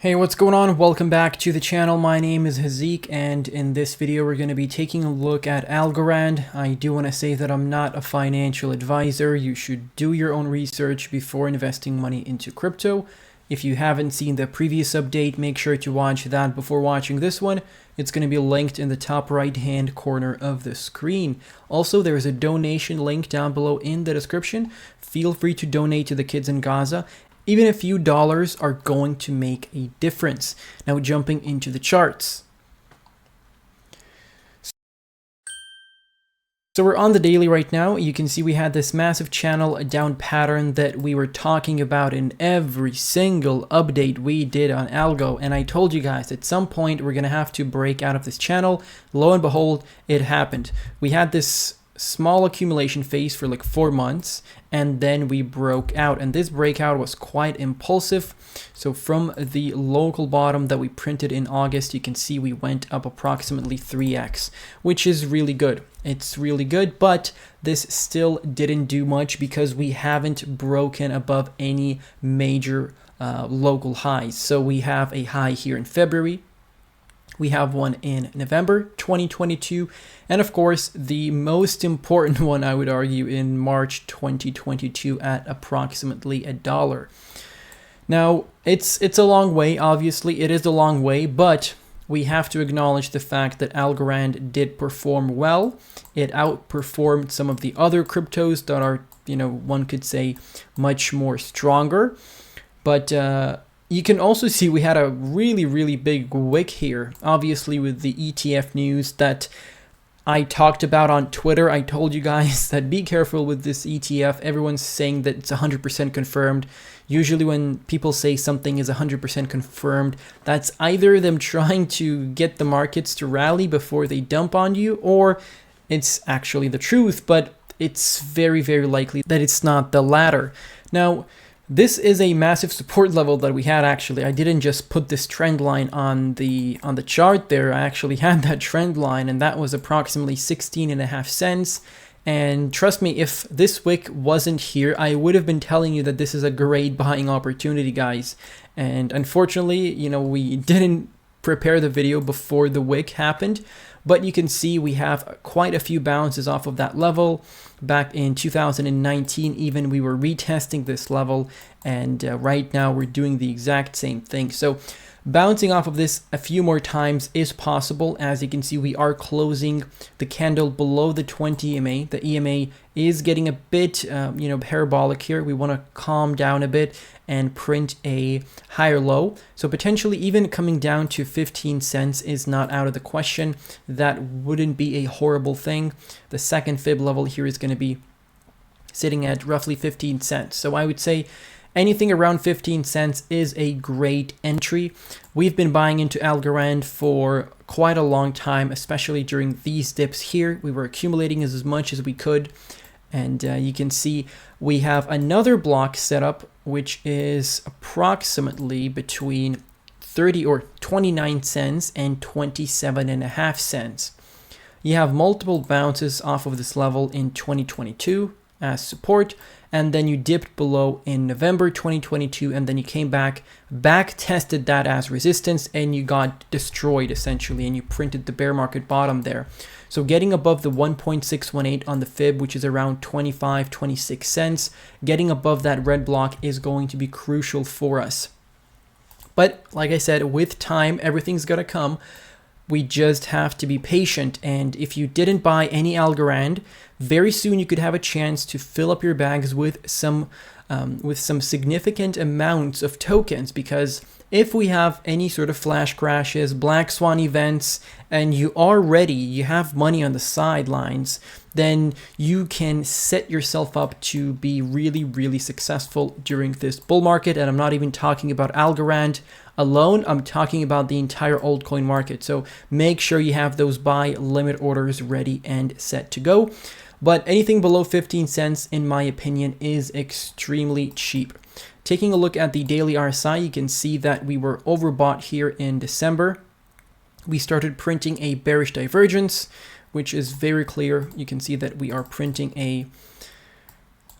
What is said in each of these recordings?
Hey, what's going on? Welcome back to the channel. My name is Hazeeq, and in this video we're going to be taking a look at Algorand. I do want to say that I'm not a financial advisor. You should do your own research before investing money into crypto. If you haven't seen the previous update, make sure to watch that before watching this one. It's going to be linked in the top right hand corner of the screen. Also, there is a donation link down below in the description. Feel free to donate to the kids in Gaza. Even a few dollars are going to make a difference. Now jumping into the charts. So we're on the daily right now. You can see we had this massive channel down pattern that we were talking about in every single update we did on Algo. And I told you guys at some point we're going to have to break out of this channel. Lo and behold, it happened. We had this small accumulation phase for like 4 months, and then we broke out, and this breakout was quite impulsive. So from the local bottom that we printed in August, you can see we went up approximately 3x, which is really good. It's really good, but this still didn't do much because we haven't broken above any major local highs. So we have a high here in February. We have one in November 2022, and of course the most important one, I would argue, in March 2022 at approximately $1. Now it's a long way. Obviously it is a long way, but we have to acknowledge the fact that Algorand did perform well. It outperformed some of the other cryptos that are, one could say much more stronger. But you can also see we had a really big wick here, obviously with the ETF news that I talked about on Twitter. I told you guys that be careful with this ETF. Everyone's saying that it's 100% confirmed. Usually when people say something is 100% confirmed, that's either them trying to get the markets to rally before they dump on you, or it's actually the truth, but it's very likely that it's not the latter. Now, this is a massive support level that we had. Actually, I didn't just put this trend line on the chart there. I actually had that trend line, and that was approximately 16.5 cents. And trust me, if this wick wasn't here, I would have been telling you that this is a great buying opportunity, guys. And unfortunately, we didn't prepare the video before the wick happened. But you can see we have quite a few bounces off of that level. Back in 2019, even we were retesting this level, and right now we're doing the exact same thing. So bouncing off of this a few more times is possible. As you can see, we are closing the candle below the 20 EMA. The EMA is getting a bit, parabolic here. We want to calm down a bit and print a higher low. So potentially even coming down to 15 cents is not out of the question. That wouldn't be a horrible thing. The second fib level here is going to be sitting at roughly 15 cents. So I would say anything around 15 cents is a great entry. We've been buying into Algorand for quite a long time, especially during these dips here. We were accumulating as much as we could. And you can see we have another block set up, which is approximately between 30 or 29 cents and 27.5 cents. You have multiple bounces off of this level in 2022 as support, and then you dipped below in November 2022, and then you came back tested that as resistance, and you got destroyed essentially, and you printed the bear market bottom there. So getting above the 1.618 on the fib, which is around 26 cents, getting above that red block is going to be crucial for us. But like I said, with time, everything's gonna come. We just have to be patient, and if you didn't buy any Algorand, very soon you could have a chance to fill up your bags with some significant amounts of tokens, because if we have any sort of flash crashes, black swan events, and you are ready, you have money on the sidelines, then you can set yourself up to be really successful during this bull market. And I'm not even talking about Algorand alone, I'm talking about the entire altcoin market. So make sure you have those buy limit orders ready and set to go. But anything below 15 cents, in my opinion, is extremely cheap. Taking a look at the daily RSI, you can see that we were overbought here in December. We started printing a bearish divergence, which is very clear. You can see that we are printing a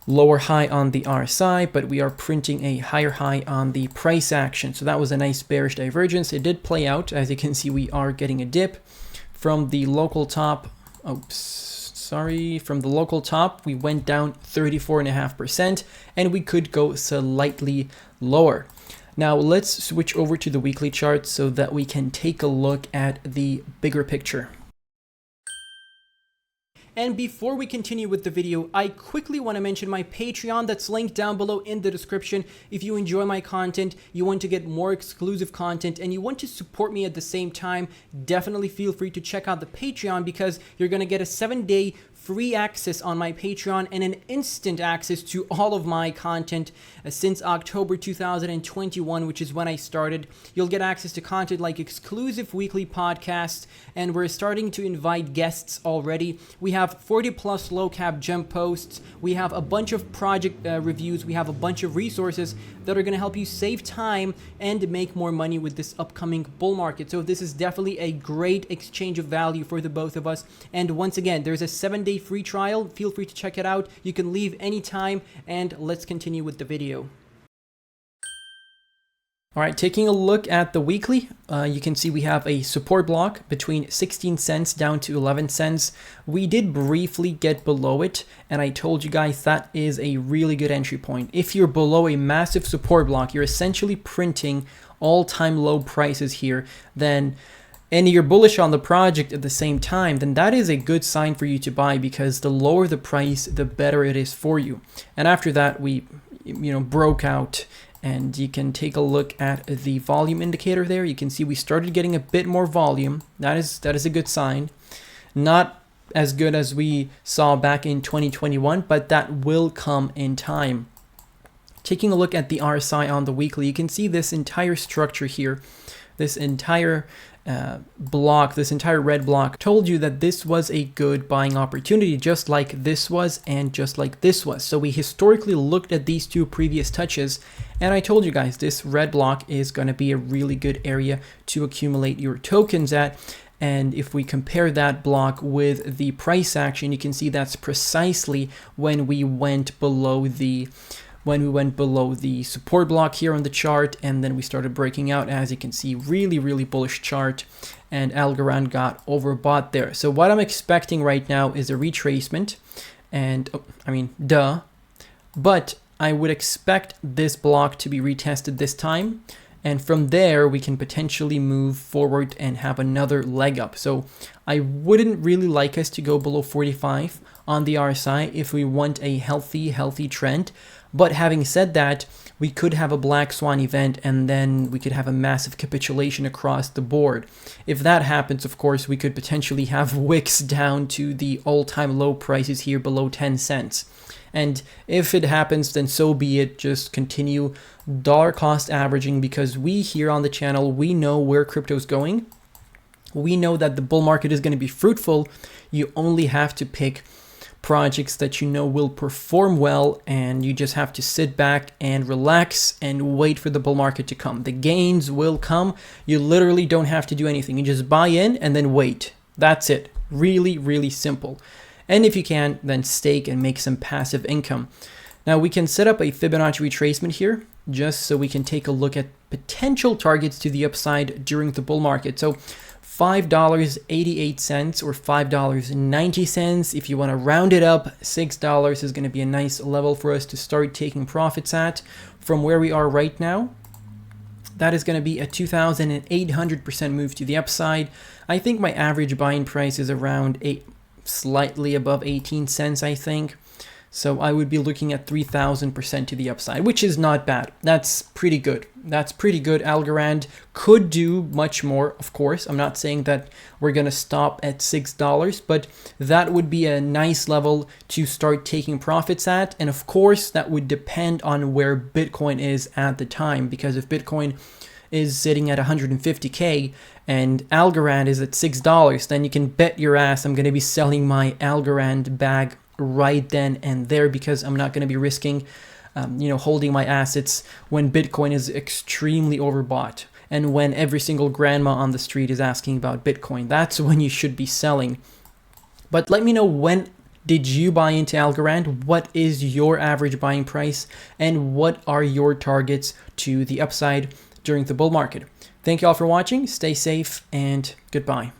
lower high on the RSI, but we are printing a higher high on the price action. So that was a nice bearish divergence. It did play out. As you can see, we are getting a dip from the local top. From the local top, we went down 34.5%, and we could go slightly lower. Now let's switch over to the weekly chart so that we can take a look at the bigger picture. And before we continue with the video, I quickly want to mention my Patreon that's linked down below in the description. If you enjoy my content, you want to get more exclusive content, and you want to support me at the same time, definitely feel free to check out the Patreon, because you're going to get a 7-day free access on my Patreon and an instant access to all of my content since October 2021, which is when I started. You'll get access to content like exclusive weekly podcasts, and we're starting to invite guests already. We have 40 plus low cap gem posts. We have a bunch of project reviews. We have a bunch of resources that are going to help you save time and make more money with this upcoming bull market. So this is definitely a great exchange of value for the both of us. And once again, there's a 7-day free trial. Feel free to check it out. You can leave anytime, and let's continue with the video. All right, taking a look at the weekly, you can see we have a support block between 16 cents down to 11 cents. We did briefly get below it, and I told you guys that is a really good entry point. If you're below a massive support block, you're essentially printing all-time low prices here, and you're bullish on the project at the same time, then that is a good sign for you to buy, because the lower the price, the better it is for you. And after that, we broke out. And you can take a look at the volume indicator there. You can see we started getting a bit more volume. That is a good sign. Not as good as we saw back in 2021, but that will come in time. Taking a look at the RSI on the weekly, you can see this entire structure here, this entire block, this entire red block told you that this was a good buying opportunity, just like this was and just like this was. So we historically looked at these two previous touches, and I told you guys this red block is going to be a really good area to accumulate your tokens at. And if we compare that block with the price action, you can see that's precisely when we went below the support block here on the chart, and then we started breaking out. As you can see, really bullish chart, and Algorand got overbought there. So what I'm expecting right now is a retracement, and but I would expect this block to be retested this time, and from there we can potentially move forward and have another leg up. So I wouldn't really like us to go below 45 on the RSI if we want a healthy trend. But having said that, we could have a black swan event, and then we could have a massive capitulation across the board. If that happens, of course, we could potentially have wicks down to the all-time low prices here below 10 cents. And if it happens, then so be it. Just continue dollar cost averaging, because we here on the channel, we know where crypto's going. We know that the bull market is going to be fruitful. You only have to pick projects that you know will perform well, and you just have to sit back and relax and wait for the bull market to come. The gains will come. You literally don't have to do anything. You just buy in and then wait. That's it. Really simple. And if you can, then stake and make some passive income. Now we can set up a Fibonacci retracement here, just so we can take a look at potential targets to the upside during the bull market. So $5.88 or $5.90. If you want to round it up, $6 is going to be a nice level for us to start taking profits at from where we are right now. That is going to be a 2,800% move to the upside. I think my average buying price is around slightly above 18 cents, I think. So I would be looking at 3,000% to the upside, which is not bad. That's pretty good. Algorand could do much more, of course. I'm not saying that we're going to stop at $6, but that would be a nice level to start taking profits at. And of course, that would depend on where Bitcoin is at the time, because if Bitcoin is sitting at 150K and Algorand is at $6, then you can bet your ass I'm going to be selling my Algorand bag right then and there, because I'm not going to be risking holding my assets when Bitcoin is extremely overbought, and when every single grandma on the street is asking about Bitcoin. That's when you should be selling. But let me know when Did you buy into Algorand? What is your average buying price? And what are your targets to the upside during the bull market? Thank you all for watching. Stay safe and goodbye.